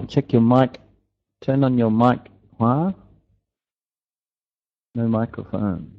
Check your mic. Turn on your mic. Huh? No microphone.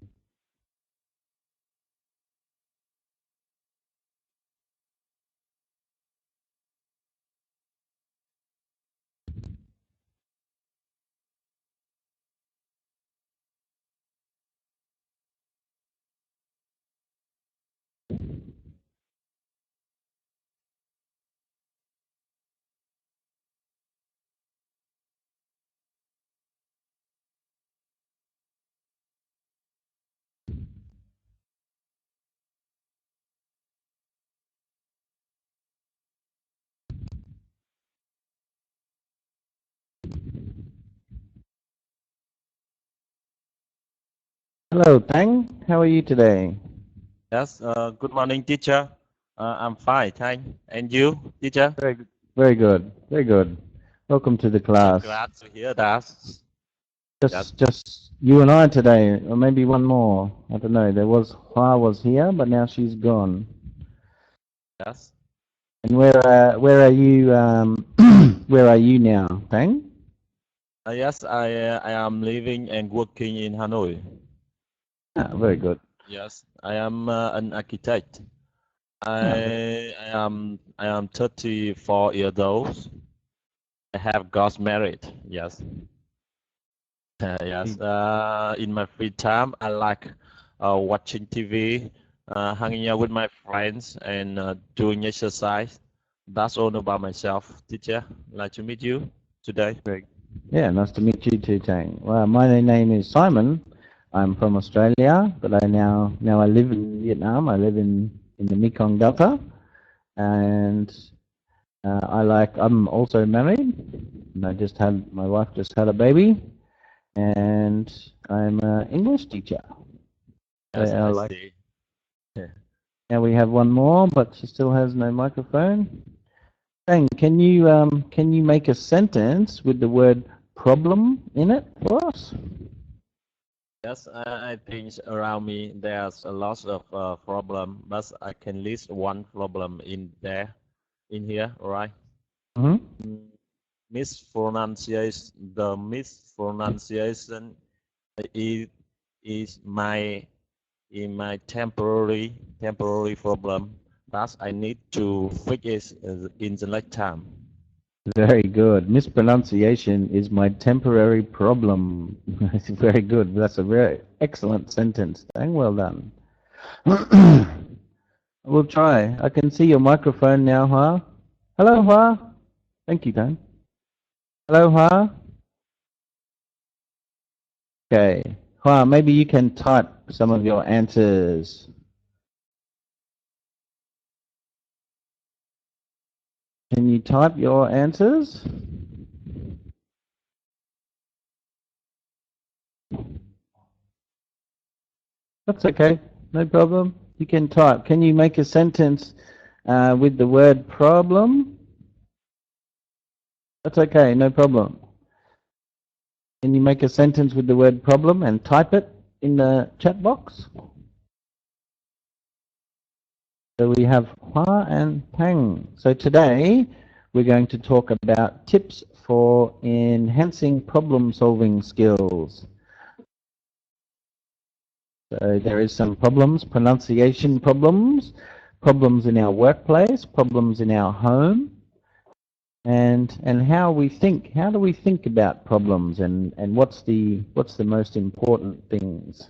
Hello, Tang. How are you today? Yes, good morning, teacher. I'm fine, thank. And you, teacher? Very good. Very good. Welcome to the class. Glad to hear that. Yes, Just you and I today, or maybe one more. I don't know. There was Hua was here, but now she's gone. yes. And where are you? Where are you now, Tang? Yes, I am living and working in Hanoi. Ah, very good. Yes, I am an architect. Ah, I am 34 years old. I have got married. Yes. Yes. In my free time, I like watching TV, hanging out with my friends, and doing exercise. That's all about myself, teacher. Like to meet you today. very. Yeah, nice to meet you too, Tang. Well, my name is Simon. I'm from Australia, but I live in Vietnam. I live in the Mekong Delta, and I'm also married. And my wife just had a baby, and I'm an English teacher. So Yes, I see. now we have one more, but she still has no microphone. Tang, can you make a sentence with the word problem in it for us? Yes, I think around me there's a lot of problem, but I can list one problem in here, all right? Hmm. Mm, Mispronunciation. The mispronunciation is is my temporary problem that I need to fix it in the next time. Very good. Mispronunciation is my temporary problem. It's very good. That's a very excellent sentence. Dang, well done. We'll try. I can see your microphone now, Hua. Hello, Hua. Thank you, Dan. Hello, Hua. Okay. Hua, maybe you can type some of your answers. Can you type your answers? That's okay. No problem. You can type. Can you make a sentence with the word problem? That's okay. No problem. Can you make a sentence with the word problem and type it in the chat box? So we have Hua and Tang. So today we're going to talk about tips for enhancing problem-solving skills. So there is some problems, pronunciation problems, problems in our workplace, problems in our home, and how we think. How do we think about problems, and what's the most important things?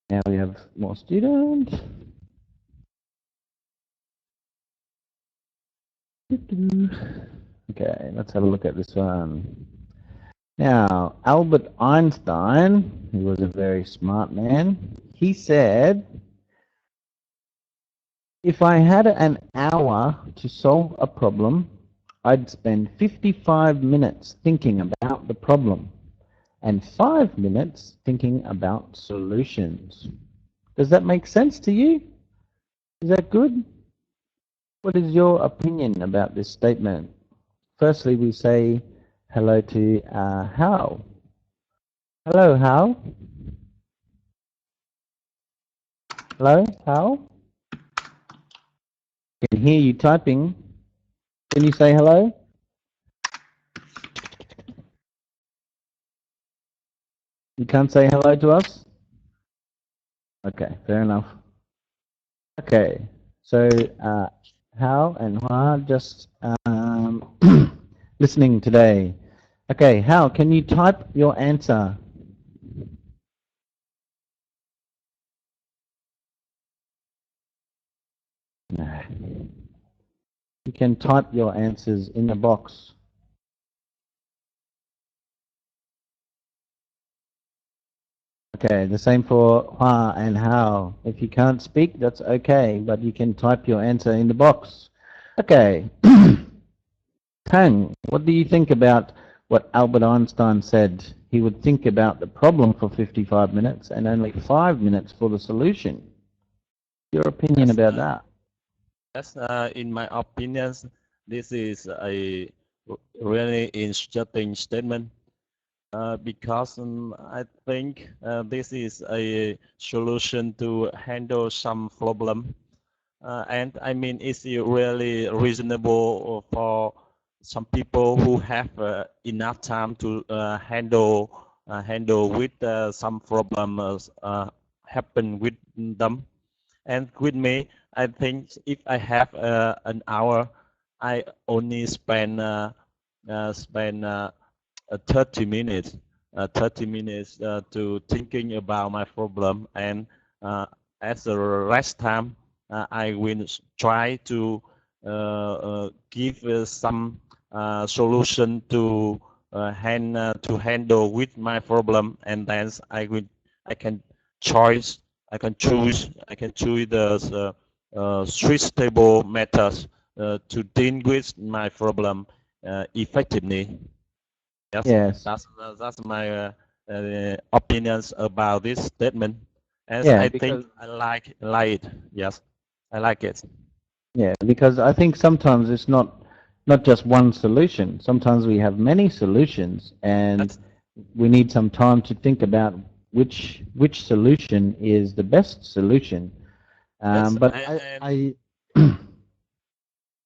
Now we have more students. Okay, let's have a look at this one. Now, Albert Einstein, who was a very smart man, he said, if I had an hour to solve a problem, I'd spend 55 minutes thinking about the problem and 5 minutes thinking about solutions. Does that make sense to you? Is that good? What is your opinion about this statement? Firstly, we say hello to Hal. Hello, Hal. Hello, Hal. I can hear you typing. Can you say hello? You can't say hello to us? Okay, fair enough. Okay, so Hao and Hua just listening today. Okay, Hao, can you type your answer? No. You can type your answers in the box. Okay, the same for Hua and Hao. If you can't speak, that's okay, but you can type your answer in the box. Okay. Tang, what do you think about what Albert Einstein said? He would think about the problem for 55 minutes and only 5 minutes for the solution. Your opinion about that? Yes, in my opinion, this is a really interesting statement because I think this is a solution to handle some problem. And I mean, it's really reasonable for some people who have enough time to handle with some problems happen with them. And with me, I think if I have an hour, I only spend 30 minutes, 30 minutes to thinking about my problem, and as the rest time, I will try to give some solution to handle with my problem, and then I can choose the suitable methods to deal with my problem effectively. Yes. That's my opinions about this statement. As Yeah, I think I like it. Yes, I like it. Yeah, because I think sometimes it's not just one solution. Sometimes we have many solutions, and we need some time to think about which solution is the best solution. But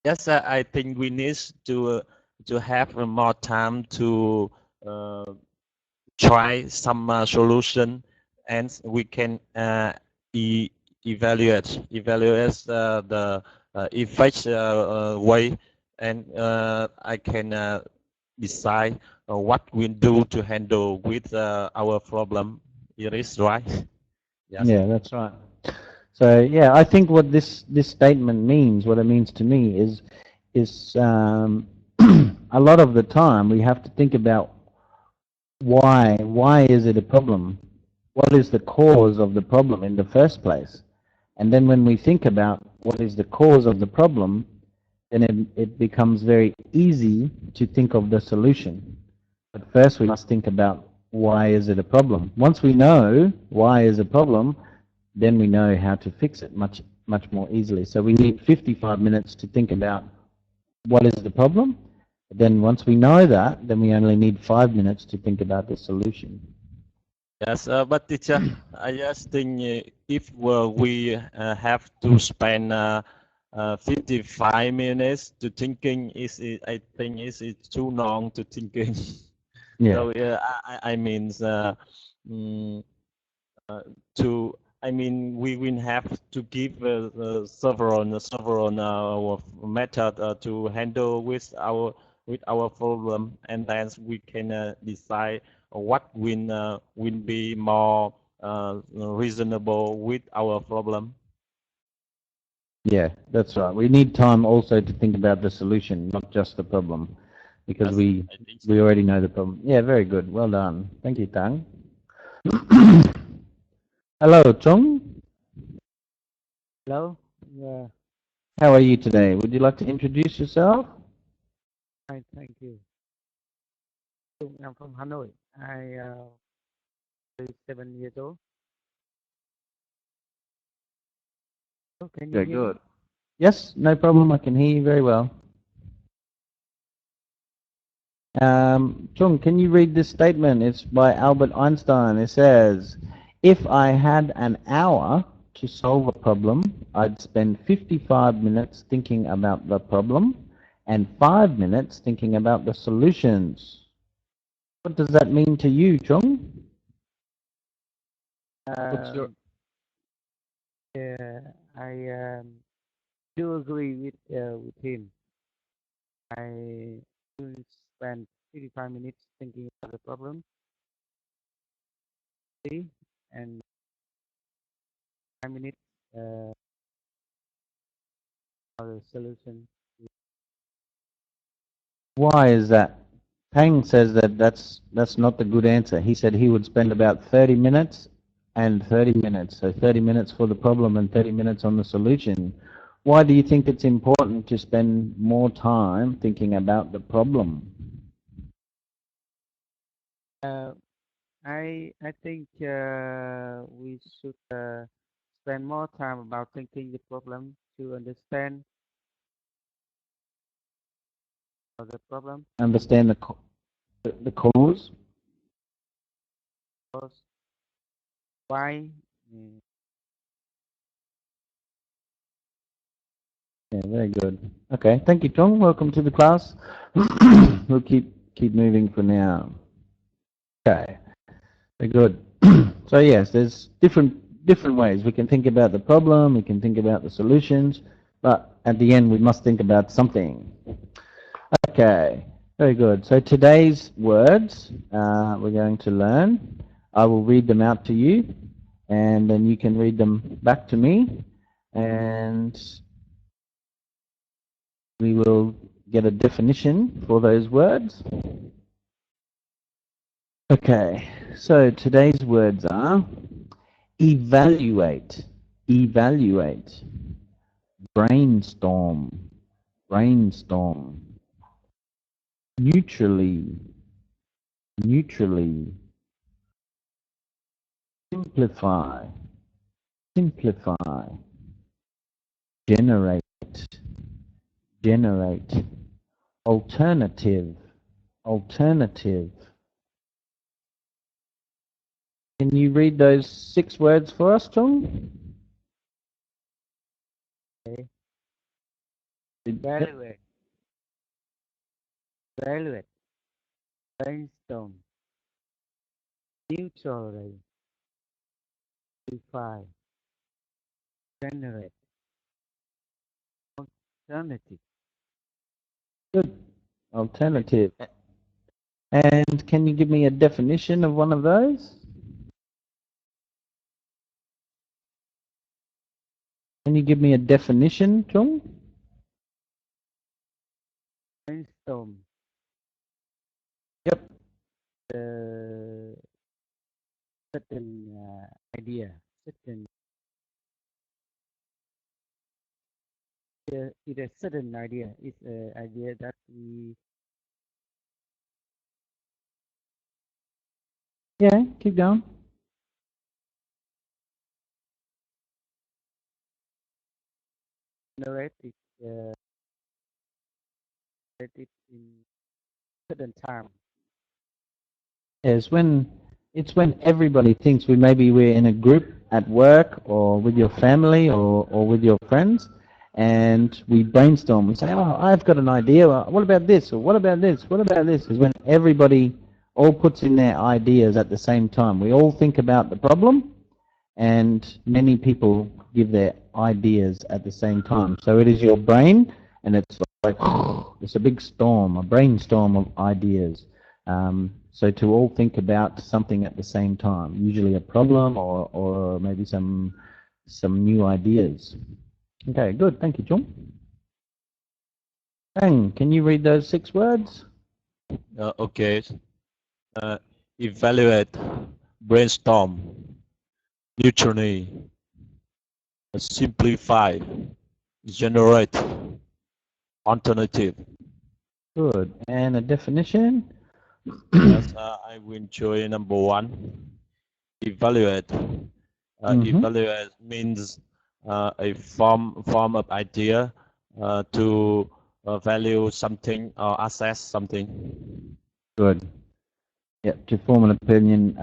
yes, I think we need to have more time to try some solution, and we can evaluate the effect way, and I can decide what we do to handle with our problem. It is right. Yes. Yeah, that's right. So yeah, I think what this statement means, what it means to me is a lot of the time we have to think about why is it a problem? What is the cause of the problem in the first place? And then when we think about what is the cause of the problem, then it becomes very easy to think of the solution. But first we must think about why is it a problem. Once we know why is a problem, then we know how to fix it much more easily. So we need 55 minutes to think about what is the problem. Then once we know that, then we only need 5 minutes to think about the solution. Yes, but teacher, I just think if we have to spend 55 minutes to thinking, I think it's too long to thinking. Yeah. So I mean we will have to give several method to handle with our problem, and then we can decide what will be more reasonable with our problem. Yeah, that's right. We need time also to think about the solution, not just the problem, because we already know the problem. Yeah, very good. Well done. Thank you, Tang. Hello, Chung. Hello. Yeah. How are you today? Would you like to introduce yourself? Hi. Thank you. I'm from Hanoi. I 37 years old. Oh, can you Very hear good. me? Yes, no problem. I can hear you very well. Chung, can you read this statement? It's by Albert Einstein. It says, if I had an hour to solve a problem, I'd spend 55 minutes thinking about the problem and 5 minutes thinking about the solutions. What does that mean to you, Chung? What's your Yeah, I do agree with him. I will spend 35 minutes thinking about the problem, see, and 5 minutes uh, for the solution. Why is that? Pang says that that's not the good answer. He said he would spend about 30 minutes and 30 minutes. So 30 minutes for the problem and 30 minutes on the solution. Why do you think it's important to spend more time thinking about the problem? Uh, I think we should spend more time about thinking the problem to understand the problem. Understand the cause? Cause why? mm, Yeah, very good. Okay, thank you, Chung. Welcome to the class. We'll keep moving for now. Okay, very good. So yes, there's different ways we can think about the problem. We can think about the solutions, but at the end we must think about something. Okay, very good. So today's words we're going to learn. I will read them out to you, and then you can read them back to me, and we will get a definition for those words. Okay, so today's words are evaluate, evaluate, brainstorm, brainstorm, neutrally, neutrally, simplify, simplify, generate, generate, alternative, alternative. Can you read those 6 words for us, Chung? Okay. Yep. Evaluate, evaluate, brainstorm, neutrally, define, generate, alternative. Good. Alternative. And can you give me a definition of one of those? Can you give me a definition, Chung? Brainstorm. Yep. Certain idea, certain it's a certain idea. It's an idea that we Yeah, keep going. generate it, generate it in certain time. Yes, it's when everybody thinks maybe we're in a group at work or with your family or with your friends, and we brainstorm. We say, oh, I've got an idea. What about this? Or what about this? What about this? Is when everybody all puts in their ideas at the same time. We all think about the problem, and many people give their ideas at the same time. So it is your brain, and it's like it's a big storm, a brainstorm of ideas. So to all think about something at the same time, usually a problem or maybe some new ideas. Okay, good. Thank you, Chung. Bang, can you read those 6 words? okay. Evaluate, brainstorm, neutrally, simplify, generate, alternative. Good. And a definition? Yes, I will enjoy number 1. Evaluate. Evaluate means a form of idea to value something or assess something. Good. Yeah, to form an opinion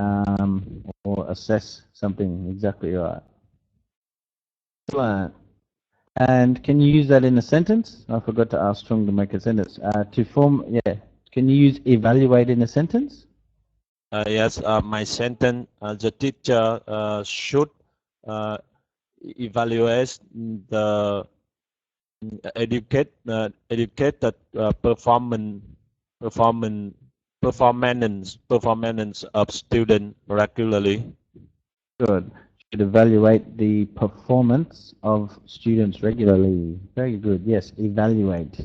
or assess something. Exactly right. Excellent. And can you use that in a sentence? I forgot to ask Chung to make a sentence. To form, yeah. Can you use evaluate in a sentence? Yes, my sentence, the teacher should evaluate the educated performance performance of student regularly. Good. Should evaluate the performance of students regularly. Very good. Yes, evaluate.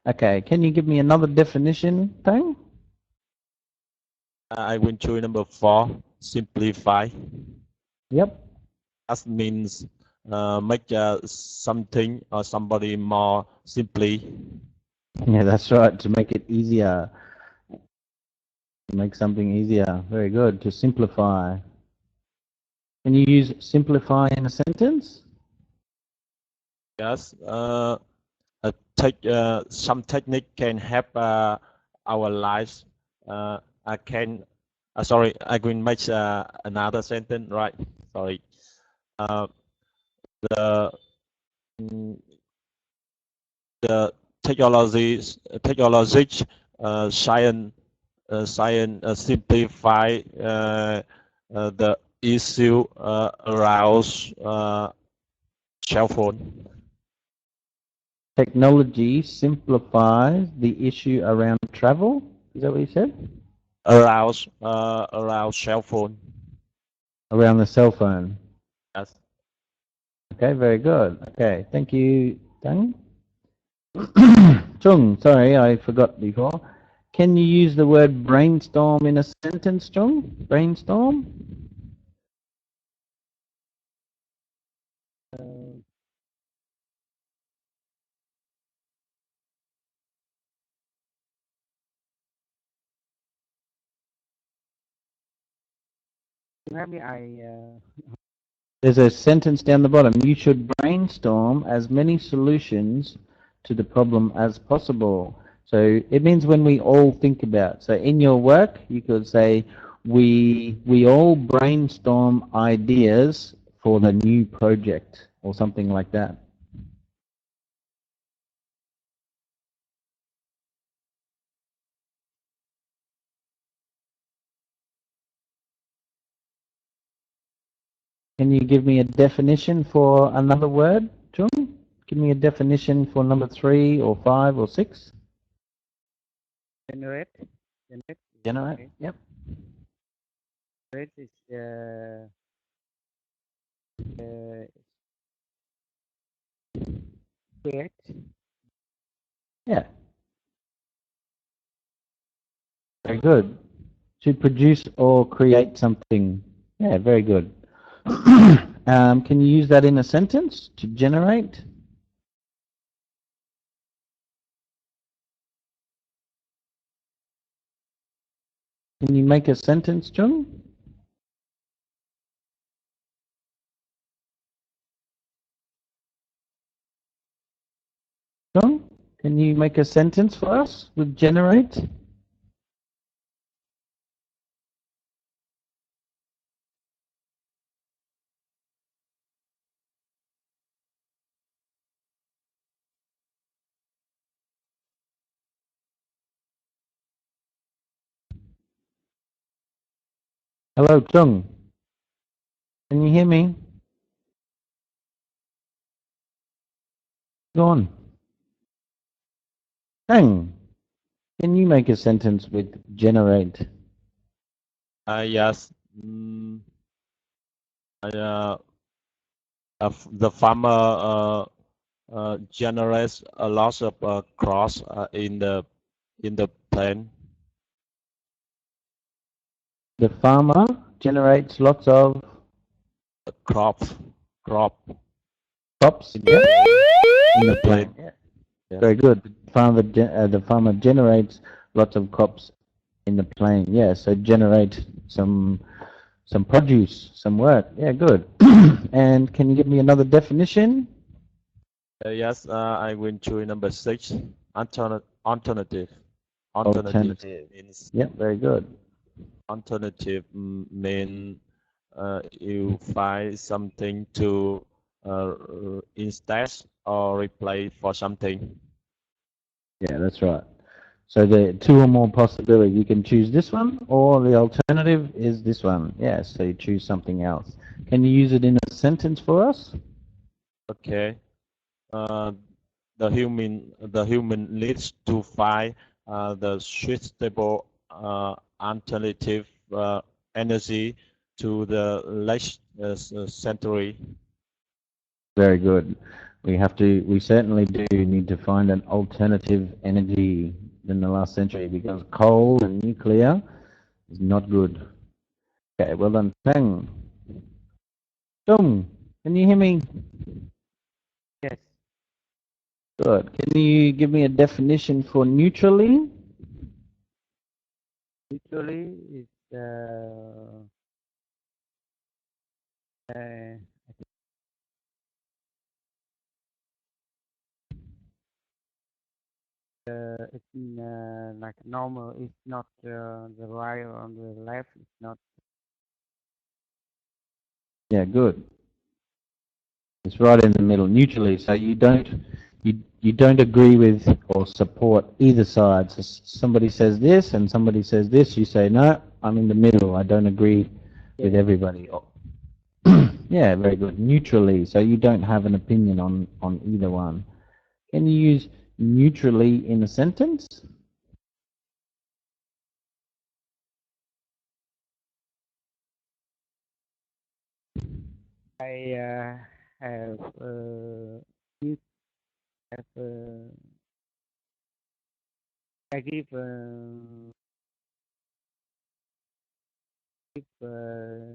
Okay, can you give me another definition, Tang? I went to number 4, simplify. Yep. That means make something or somebody more simply. Yeah, that's right. To make it easier. To make something easier. Very good. To simplify. Can you use simplify in a sentence? Yes, some technique can help our lives. I can, sorry, I will make another sentence, right? Sorry. The mm, the technology science simplify the issue around cell phone. Technology simplifies the issue around travel. Is that what you said? Around cell phone. Around the cell phone. Yes. Okay, very good. Okay, thank you, Tang. Chung, sorry, I forgot before. Can you use the word brainstorm in a sentence, Chung? Brainstorm? Maybe There's a sentence down the bottom. You should brainstorm as many solutions to the problem as possible. So it means when we all think about. So in your work, you could say, we all brainstorm ideas for the new project or something like that. Can you give me a definition for another word, Chung? Give me a definition for number 3 or 5 or 6. generate. Generate. Okay. Yep. Generate is create. Yeah. Very good. To produce or create something. Yeah, very good. Can you use that in a sentence? To generate? Can you make a sentence, Chung? Chung, can you make a sentence for us with generate? Hello, Chung. Can you hear me? Go on. Tang, can you make a sentence with generate? Yes. The farmer generates a lot of crops in the plain. The farmer generates lots of Crop crops in the plain. Yeah. Yes. Very good. The farmer generates lots of crops in the plain. Yeah, so generate some produce, some work. Yeah, good. And can you give me another definition? Yes, I went to number 6. Alternative means Yeah, very good. alternative mean you find something to instead or replace for something. Yeah, that's right. So the two or more possibilities. You can choose this one, or the alternative is this one. Yeah, so you choose something else. Can you use it in a sentence for us? Okay. Uh, the human needs to find the suitable alternative energy to the last century. Very good. We certainly do need to find an alternative energy in the last century, because coal and nuclear is not good. Okay, well done. Tang. Tung, can you hear me? Yes. Good. Can you give me a definition for neutrally? Usually is it's like normal. It's not the right or on the left. It's not. Yeah, good. It's right in the middle, neutrally. So you don't agree with or support either side. So somebody says this and somebody says this. You say no. I'm in the middle. I don't agree with everybody. Yeah, very good. Neutrally. So you don't have an opinion on either one. Can you use neutrally in a sentence? I have you have I give the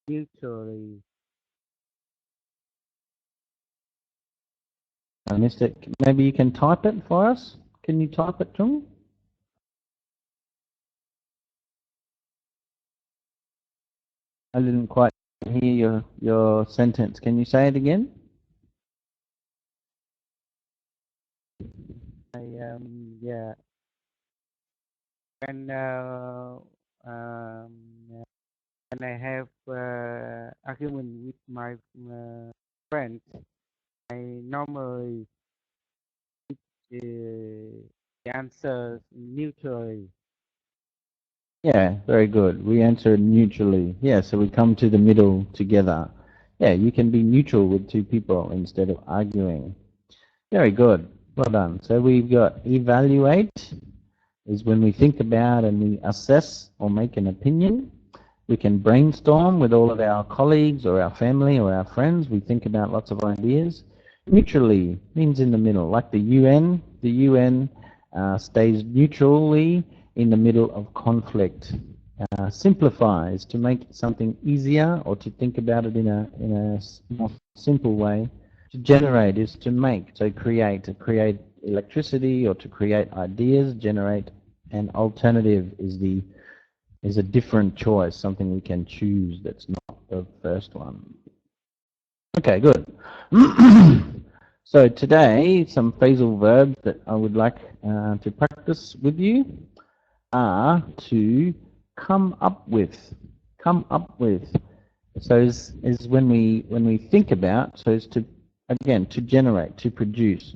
usually I missed it. Maybe you can type it for us. Can you type it, Chung? I didn't quite hear your sentence. Can you say it again? yeah when when I have argument with my friends, I normally the answer neutrally. Yeah, very good. We answer neutrally. Yeah, so we come to the middle together. Yeah, you can be neutral with two people instead of arguing. Very good. Well done. So we've got evaluate is when we think about and we assess or make an opinion. We can brainstorm with all of our colleagues or our family or our friends. We think about lots of ideas. Neutrally means in the middle, like the UN. The UN stays neutrally in the middle of conflict. Simplify is to make something easier or to think about it in a more simple way. To generate is to make, to create electricity or to create ideas. Generate an alternative is a different choice, something we can choose that's not the first one. Okay, good. So today, some phrasal verbs that I would like to practice with you are to come up with. Come up with. So is when we think about. So is to, again, to generate, to produce,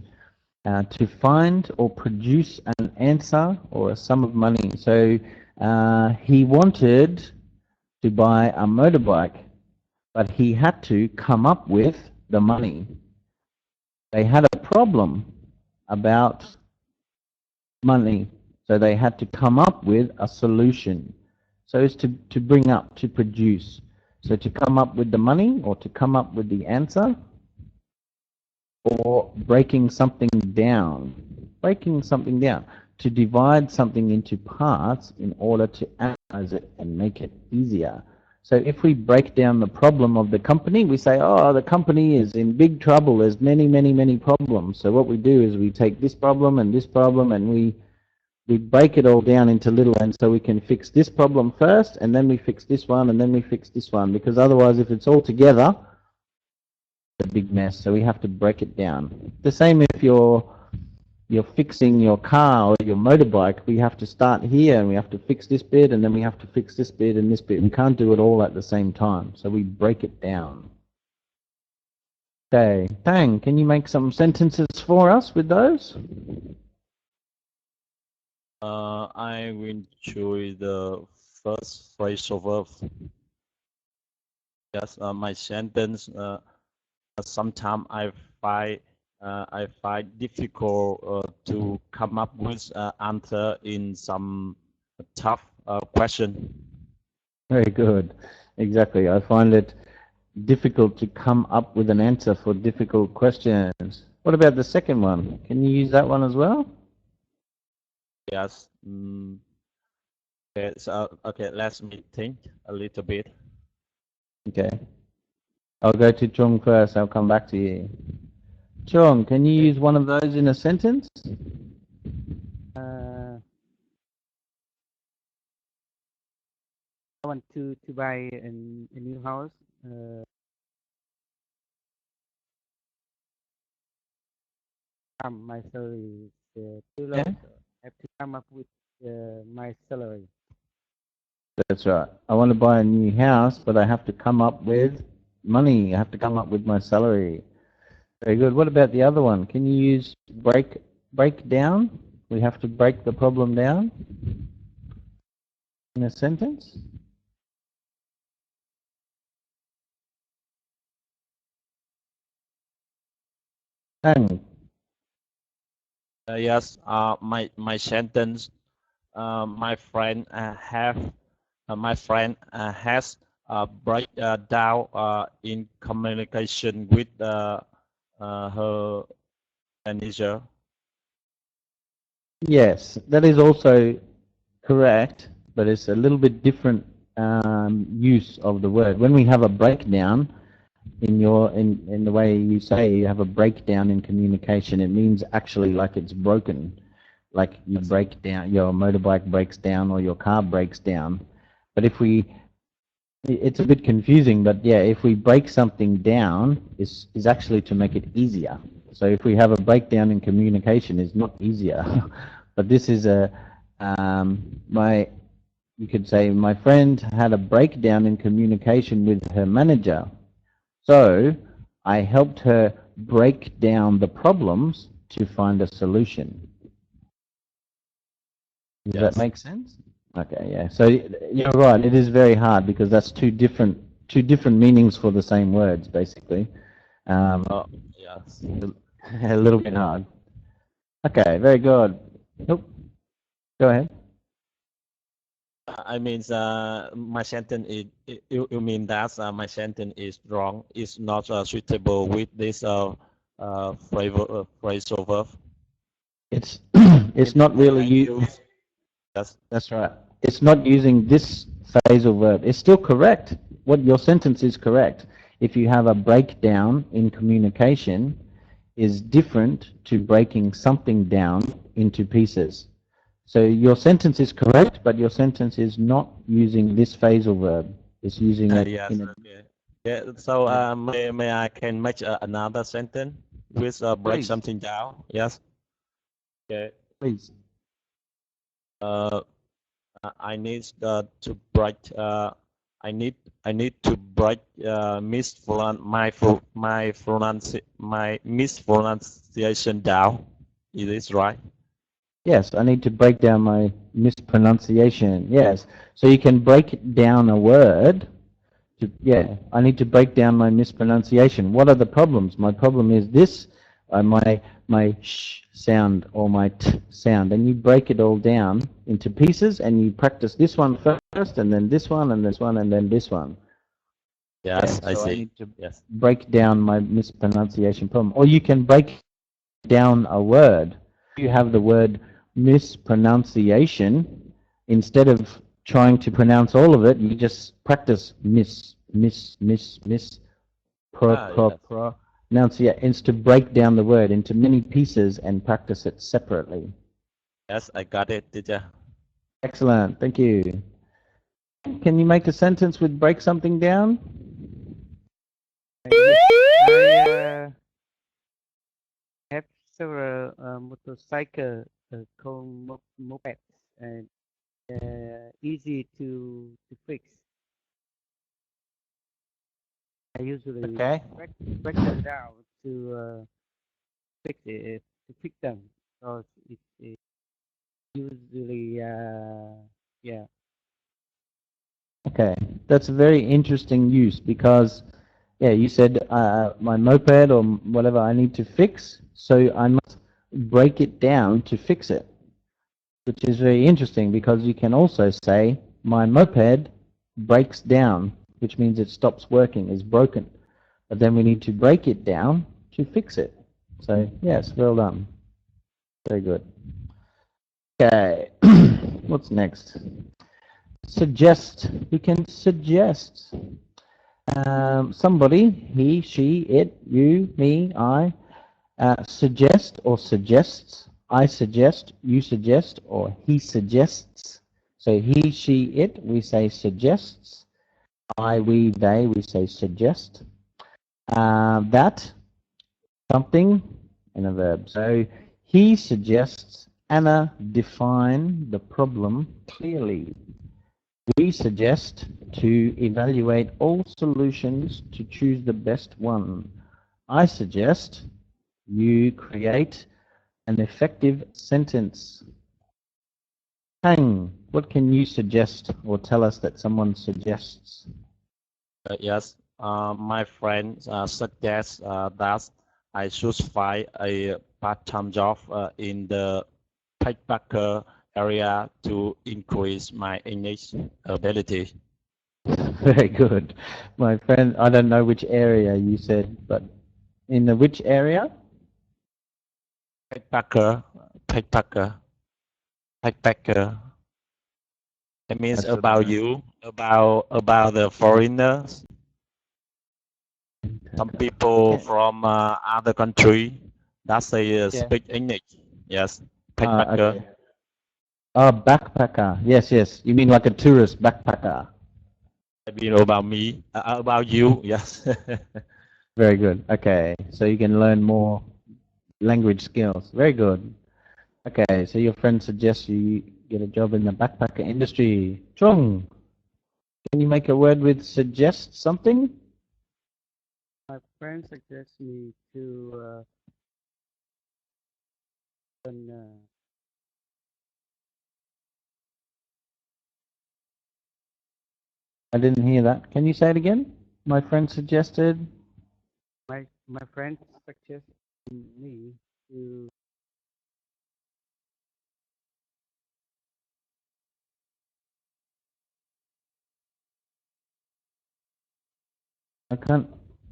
to find or produce an answer or a sum of money. So he wanted to buy a motorbike, but he had to come up with the money. They had a problem about money, so they had to come up with a solution. So it's to bring up, to produce. So to come up with the money or to come up with the answer, or breaking something down. Breaking something down. To divide something into parts in order to analyze it and make it easier. So if we break down the problem of the company, we say, oh, the company is in big trouble. There's many, many, many problems. So what we do is we take this problem and we break it all down into little, and so we can fix this problem first, and then we fix this one, and then we fix this one. Because otherwise, if it's all together, a big mess, so we have to break it down. The same if you're fixing your car or your motorbike, we have to start here and we have to fix this bit and then we have to fix this bit and this bit. We can't do it all at the same time, so we break it down. Okay, Tang, can you make some sentences for us with those? I will choose the first phrasal verb. Yes, my sentence. Sometimes I find difficult to come up with answer in some tough question. Very good. Exactly. I find it difficult to come up with an answer for difficult questions. What about the second one? Can you use that one as well? Yes. Okay. So okay, let me think a little bit. Okay. I'll go to Chung first. I'll come back to you. Chung, can you use one of those in a sentence? I want to buy a new house. My salary is too low. Yeah. So I have to come up with my salary. That's right. I want to buy a new house, but I have to come up with money. I have to come up with my salary. Very good. What about the other one? Can you use break down? We have to break the problem down in a sentence. Tang. Yes. My sentence. My friend has break down in communication with her manager. Yes, that is also correct, but it's a little bit different use of the word. When we have a breakdown in the way you say you have a breakdown in communication, it means actually like it's broken, like you break down, your motorbike breaks down or your car breaks down. But it's a bit confusing, but yeah, if we break something down, is actually to make it easier. So if we have a breakdown in communication, it's not easier. But this is you could say my friend had a breakdown in communication with her manager. So I helped her break down the problems to find a solution. Does that make sense? Okay, yeah. So you're right. It is very hard because that's two different meanings for the same words, basically. Yes. A little bit hard. Okay, very good. Nope. Go ahead. I mean, my sentence is. You mean that my sentence is wrong? It's not suitable with this phrasal verb. It's it's not really you. Yes. That's right. It's not using this phrasal verb. It's still correct. What your sentence is correct. If you have a breakdown in communication, is different to breaking something down into pieces. So your sentence is correct, but your sentence is not using this phrasal verb. It's using it Yes. in a... Okay. Yeah. So may I can make another sentence with break Please, something down? Yes. Okay. please. I need to break. I need to break my mispronunciation down. Is this right? Yes, I need to break down my mispronunciation. Yes. So you can break down a word. Yeah, I need to break down my mispronunciation. What are the problems? My problem is this, my sh sound or my t sound. And you break it all down into pieces and you practice this one first and then this one and this one and then this one. Yes, Yeah, I so I see. need to Yes. break down my mispronunciation problem. Or you can break down a word. You have the word mispronunciation. Instead of trying to pronounce all of it, you just practice Yes. pronunciation. It's to break down the word into many pieces and practice it separately. Yes, I got it, teacher. Excellent. Thank you. Can you make a sentence with break something down? Yes, I have several motorcycle called mopeds and easy to fix. I usually Okay. break them down to fix it, to fix them. So it usually, yeah. Okay. That's a very interesting use because, yeah, you said my moped or whatever I need to fix, so I must break it down to fix it, which is very interesting because you can also say my moped breaks down, which means it stops working, is broken. But then we need to break it down to fix it. So yes, well done. Very good. Okay, what's next? Suggest. We can suggest. Somebody, he, she, it, you, me, I, suggest or suggests. I suggest, you suggest, or he suggests. So he, she, it, we say suggests. I, we, they, we say suggest. That, something, and a verb. So he suggests Anna define the problem clearly. We suggest to evaluate all solutions to choose the best one. I suggest you create an effective sentence. Hang, what can you suggest or tell us that someone suggests? Yes, my friend suggests that I should find a part-time job in the backpacker area to increase my English ability. Very good. My friend, I don't know which area you said, but in the which area? Backpacker, backpacker. It means That's about you, about the foreigners. Some people from other country that they speak English. Yes, backpacker. Okay. Backpacker. Yes, yes. You mean like a tourist backpacker. Maybe you know about me, about you. Yes. Very good. Okay. So you can learn more language skills. Very good. Okay. So your friend suggests you get a job in the backpacker industry. Chung, can you make a word with suggest something? My friend suggests me to learn, I didn't hear that. Can you say it again? My friend suggested. my friend suggests me to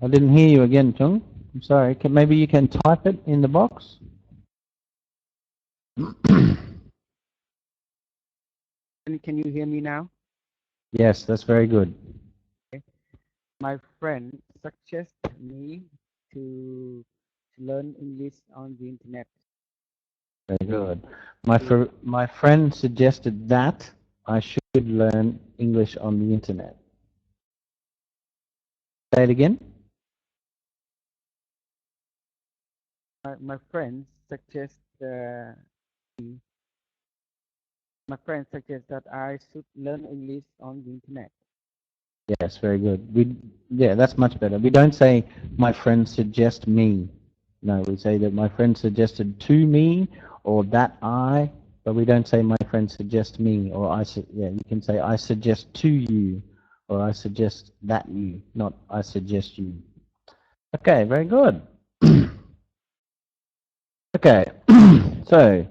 I didn't hear you again, Chung. I'm sorry. Maybe you can type it in the box? can you hear me now? Yes, that's very good. Okay. My friend suggests me to learn English on the internet. Very good. My friend suggested that I should learn English on the internet. Say it again. My friend suggests my friend suggests that I should learn English on the internet. Yes, very good. Yeah, that's much better. We don't say my friend suggest me. No, we say that my friend suggested to me or that but we don't say my friend suggest me or yeah, you can say I suggest to you or I suggest that you, not I suggest you. Okay, very good. Okay, so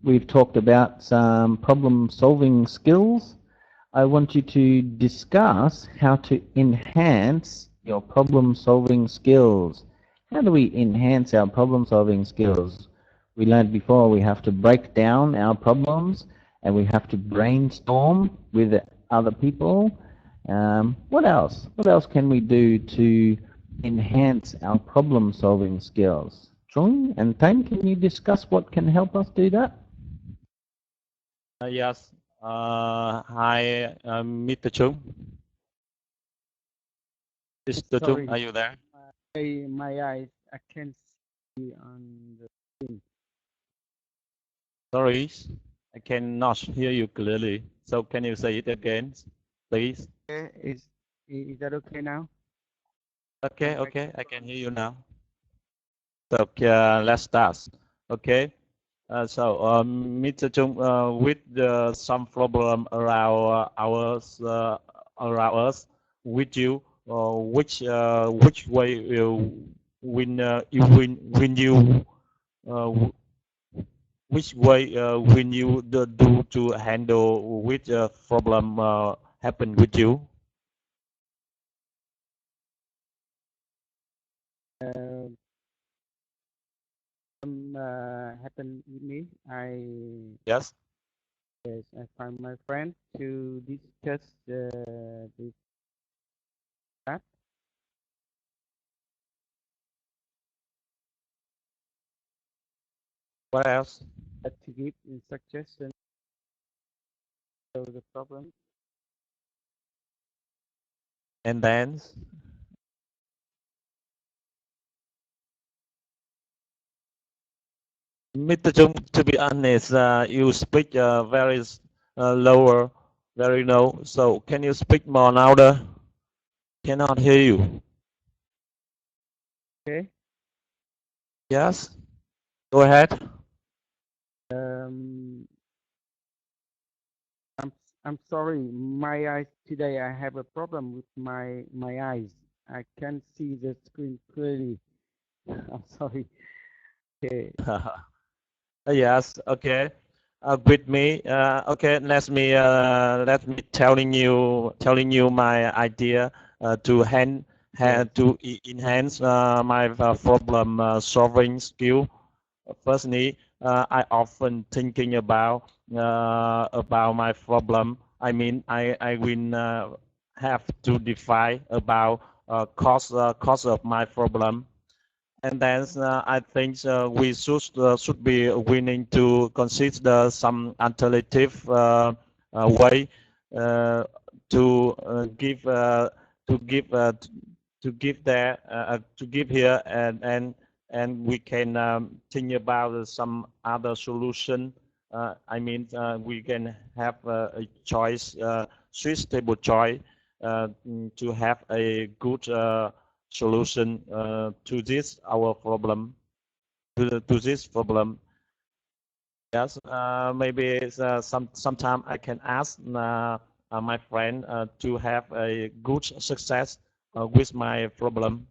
we've talked about some problem-solving skills. I want you to discuss how to enhance your problem-solving skills. How do we enhance our problem-solving skills? We learned before we have to break down our problems and we have to brainstorm with other people. What else? What else can we do to enhance our problem-solving skills? Chung and Tang, can you discuss what can help us do that? Yes. Hi, Mr. Chung. Mr. Chung, Sorry, are you there? my eyes I can't see on the screen. Sorry, I cannot hear you clearly. So can you say it again, please? Okay, is Is that okay now? Okay, okay, I can hear you now. So let's start. Okay. Mr. Chung, with some problem around us, with you, which way when you uh, which way when you do to handle which problem happen with you? Uh, Happened with me. Yes. Yes, I find my friend to discuss this that What else? to give suggestions to the problem. And then, Mr. Chung, to be honest, you speak very lower, very low. So can you speak more louder? Cannot hear you. Okay. Yes. Go ahead. Um, I'm I'm sorry. My eyes today. I have a problem with my eyes. I can't see the screen clearly. I'm sorry. Okay. Yes. Okay. With me. Okay. Let me telling you my idea to Yes. enhance my problem solving skill. Firstly, I often thinking about my problem. I mean, I will have to define about cause of my problem, and then I think we should be willing to consider some alternative way uh, to give to give to give there to give here, and we can think about some other solution. I mean, we can have a choice, suitable choice, to have a good solution to this our problem, to this problem. Yes, maybe it's, sometime I can ask my friend to have a good success with my problem.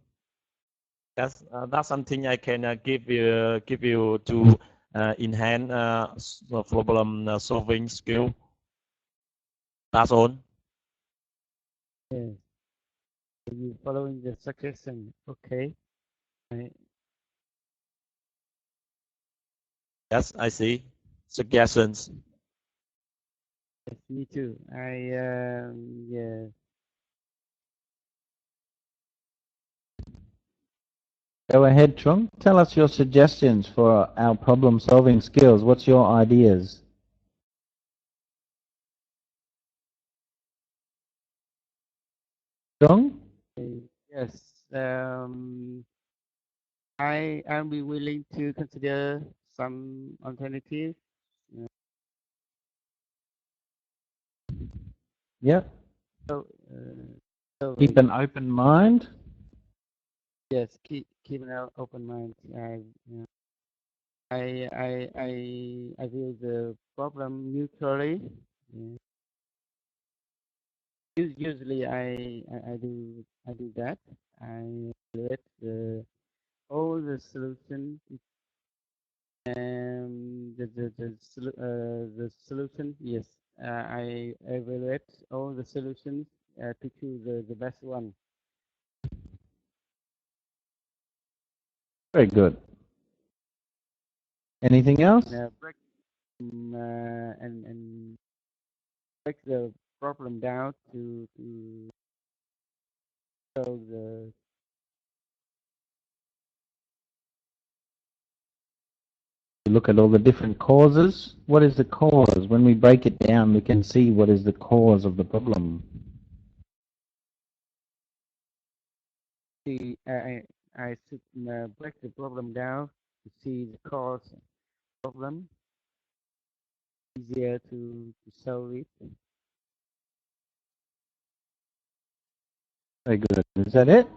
That's something I can give you to enhance problem solving skill. That's all. Yes. So you following the suggestion? Okay. I, Yes, I see. Suggestions. yes, me too. Yeah. Go ahead, Trung. Tell us your suggestions for our problem-solving skills. What's your ideas? Trung? Yes. I'll be willing to consider some alternative. Uh, Yep. so, uh, so Keep an open mind. yes, keep an open mind. I view the problem neutrally. Uh, Usually I do that. I let all the solution the solution. Yes, I evaluate all the solutions to choose the best one. Very good. Anything else? Break and break the problem down to solve the. Look at all the different causes. What is the cause? When we break it down, we can see what is the cause of the problem. See, I should break the problem down to see the cause problem. Easier to solve it. Very good. Is that it?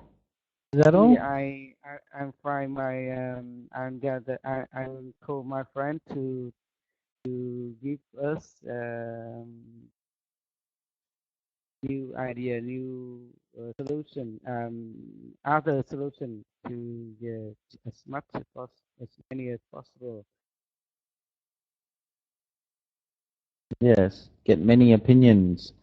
Is that all? Yeah, I'm fine. I'm call my friend to give us new idea, new solution, other solution to as much as as many as possible. Yes. Get many opinions.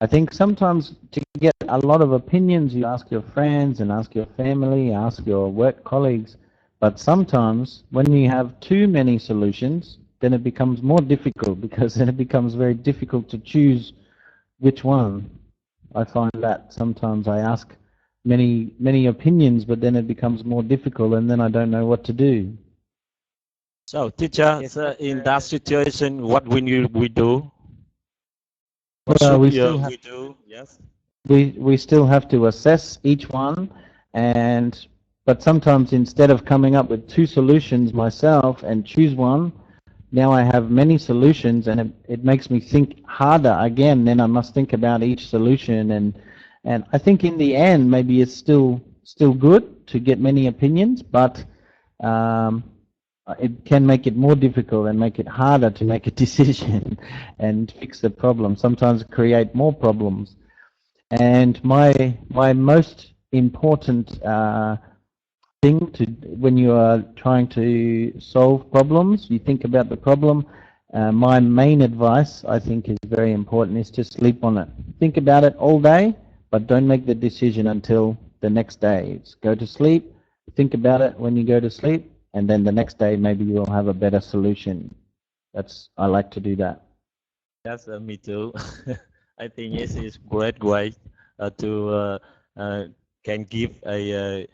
I think sometimes to get a lot of opinions, you ask your friends and ask your family, ask your work colleagues. But sometimes when you have too many solutions, then it becomes more difficult because then it becomes very difficult to choose which one. I find that sometimes I ask many opinions, but then it becomes more difficult and then I don't know what to do. So, teacher, Yes, in that situation, what we do? What Well, should we still have we do? Yes. we still have to assess each one, and but sometimes instead of coming up with two solutions myself and choose one, now I have many solutions, and it makes me think harder again. Then I must think about each solution, and I think in the end maybe it's still good to get many opinions, but um, it can make it more difficult and make it harder to make a decision and fix the problem. Sometimes create more problems. And my most important thing to when you are trying to solve problems, you think about the problem. My main advice, I think, is very important, is to sleep on it. Think about it all day, but don't make the decision until the next day. It's go to sleep, think about it when you go to sleep, and then the next day maybe you'll have a better solution. I like to do that. Yes, me too. I think this is great way to can give a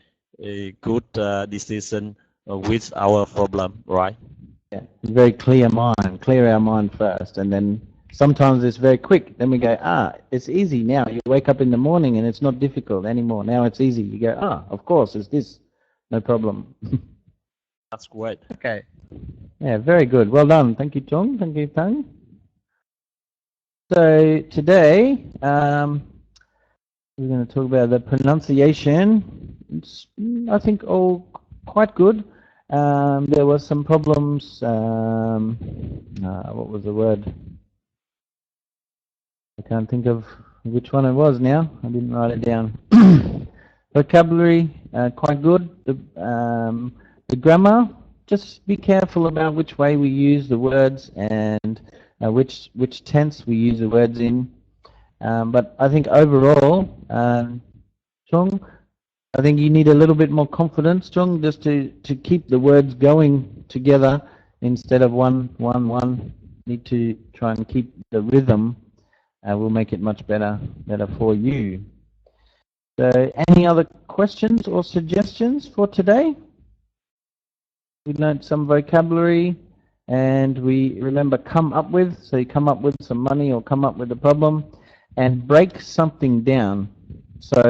good decision with our problem, right? Yeah, very clear mind. Clear our mind first, and then sometimes it's very quick. Then we go, it's easy now. You wake up in the morning and it's not difficult anymore. Now it's easy. You go, of course, it's this. No problem. That's great. Okay. Yeah, very good. Well done. Thank you, Chung. Thank you, Tang. So today we're going to talk about the pronunciation. It's, I think, all quite good. There were some problems. What was the word? I can't think of which one it was now. I didn't write it down. Vocabulary, quite good. The grammar, just be careful about which way we use the words and which tense we use the words in. But I think overall, Chung, I think you need a little bit more confidence, Chung, just to keep the words going together instead of one. Need to try and keep the rhythm. Will make it much better for you. So, any other questions or suggestions for today? We learned some vocabulary, and we remember come up with. So you come up with some money or come up with a problem, and break something down. So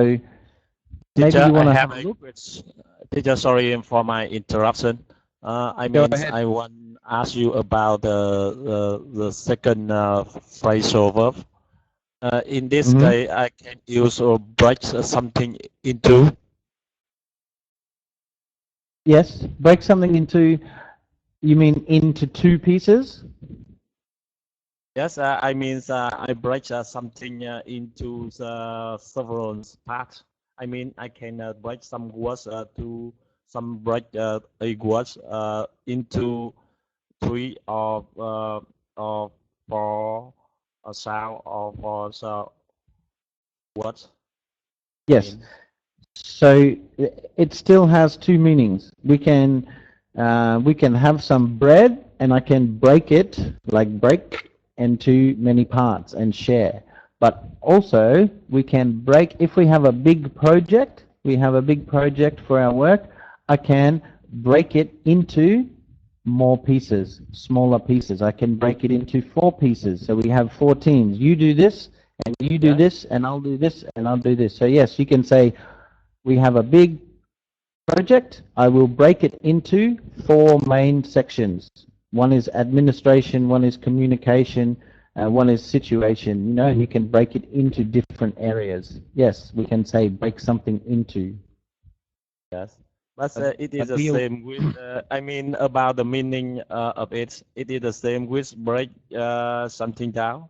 maybe Teacher, you want I to have a question. Teacher, sorry for my interruption. I want to ask you about the second phrasal verb. In this case, I can use or break something into. Yes, break something into. You mean into two pieces? Yes, I mean I break something into several parts. I mean I can break some words to some break a words into three or four sound or so words. Yes. So it still has two meanings. We can have some bread, and I can break it, like break, into many parts and share. But also we can break, if we have a big project, for our work, I can break it into more pieces, smaller pieces. I can break it into 4 pieces. So we have 4 teams. You do this, and you do this, and I'll do this, and I'll do this. So yes, you can say, we have a big project. I will break it into 4 main sections. One is administration, one is communication, One is situation. You know, you can break it into different areas. Yes, we can say break something into. Yes, but it is But the we same with. I mean, about the meaning of it. It is the same with break something down.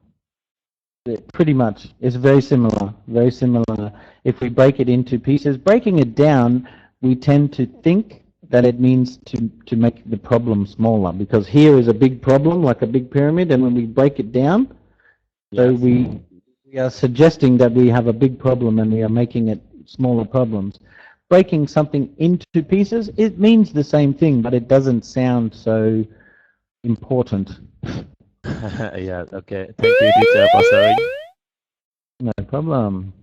pretty much. It's very similar. Very similar. If we break it into pieces, breaking it down, we tend to think that it means to make the problem smaller, because here is a big problem, like a big pyramid, and when we break it down, so Yes. we are suggesting that we have a big problem and we are making it smaller problems. Breaking something into pieces, it means the same thing, but it doesn't sound so important. Yeah. Okay. Thank you, teacher, for sharing. No problem.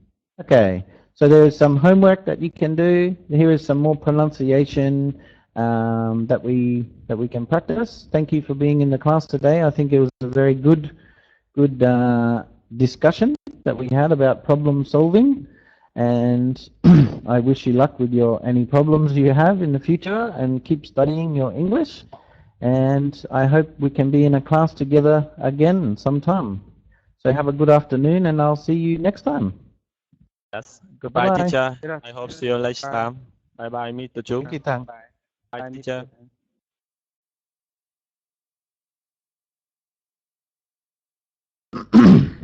Okay, so there is some homework that you can do. Here is some more pronunciation that we can practice. Thank you for being in the class today. I think it was a very good discussion that we had about problem solving, and I wish you luck with your any problems you have in the future, and keep studying your English. And I hope we can be in a class together again sometime. So have a good afternoon, and I'll see you next time. Yes. Goodbye, Bye-bye. teacher. Good I hope see you next Bye. time. Bye bye, Mr. Chung. Thank you, Tang. Bye. Bye, Bye, teacher. Mr. Tan.